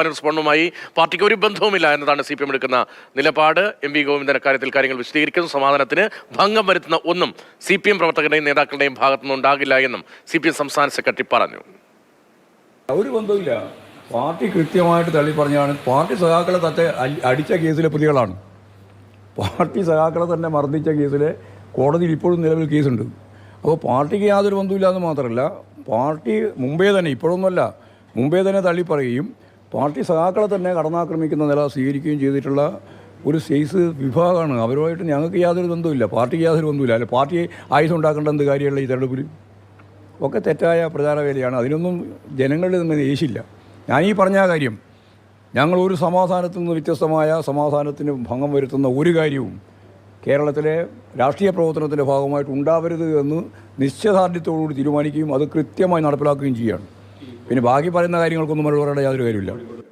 റെസ്പോണ്ടുമായി പാർട്ടിക്ക് ഒരു ബന്ധവുമില്ല എന്നതാണ് CPM എടുക്കുന്ന നിലപാട്. MP ഗോവിന്ദൻ അക്കാര്യത്തിൽ കാര്യങ്ങൾ വിശദീകരിക്കുന്നു. സമാധാനത്തിന് ഭംഗം വരുത്തുന്ന ഒന്നും CPM പ്രവർത്തകരുടെയും നേതാക്കളുടെയും ഭാഗത്തുനിന്ന് ഉണ്ടാകില്ല എന്നും CPM സംസ്ഥാന സെക്രട്ടറി പറഞ്ഞു. ഒരു ബന്ധവുമില്ല. പാർട്ടി കൃത്യമായിട്ട് തള്ളി പറഞ്ഞാണ്. പാർട്ടി സഖാക്കളെ അടിച്ച കേസിലെ പ്രതികളാണ്. പാർട്ടി സഖാക്കളെ തന്നെ മർദ്ദിച്ച കേസിലെ കോടതിയിൽ ഇപ്പോഴും നിലവിൽ കേസുണ്ട്. അപ്പോൾ പാർട്ടിക്ക് യാതൊരു ബന്ധവുമില്ല എന്ന് മാത്രമല്ല, പാർട്ടി മുമ്പേ തന്നെ, ഇപ്പോഴൊന്നുമല്ല, മുമ്പേ തന്നെ തള്ളി പറയുകയും പാർട്ടി സഖാക്കളെ തന്നെ കടന്നാക്രമിക്കുന്ന നില സ്വീകരിക്കുകയും ചെയ്തിട്ടുള്ള ഒരു സൈസ് വിഭാഗമാണ്. അവരുമായിട്ട് ഞങ്ങൾക്ക് യാതൊരു ബന്ധവുമില്ല, പാർട്ടിക്ക് യാതൊരു ബന്ധവുമില്ല. അല്ല, പാർട്ടി ആയുധം ഉണ്ടാക്കേണ്ട എന്ത് കാര്യമുള്ള ഈ തെരഞ്ഞെടുപ്പിൽ ഒക്കെ തെറ്റായ പ്രചാര വേലയാണ്. അതിനൊന്നും ജനങ്ങളിൽ നിന്ന് യേശില്ല. ഞാനീ പറഞ്ഞ കാര്യം, ഞങ്ങൾ ഒരു സമാധാനത്തിൽ നിന്ന് വ്യത്യസ്തമായ സമാധാനത്തിന് ഭംഗം വരുത്തുന്ന ഒരു കാര്യവും കേരളത്തിലെ രാഷ്ട്രീയ പ്രവർത്തനത്തിൻ്റെ ഭാഗമായിട്ട് ഉണ്ടാവരുത് എന്ന് നിശ്ചയദാർഢ്യത്തോടുകൂടി തീരുമാനിക്കുകയും അത് കൃത്യമായി നടപ്പിലാക്കുകയും ചെയ്യുകയാണ്. പിന്നെ ബാക്കി പറയുന്ന കാര്യങ്ങൾക്കൊന്നും മറുപടി പറയേണ്ട യാതൊരു കാര്യമില്ല.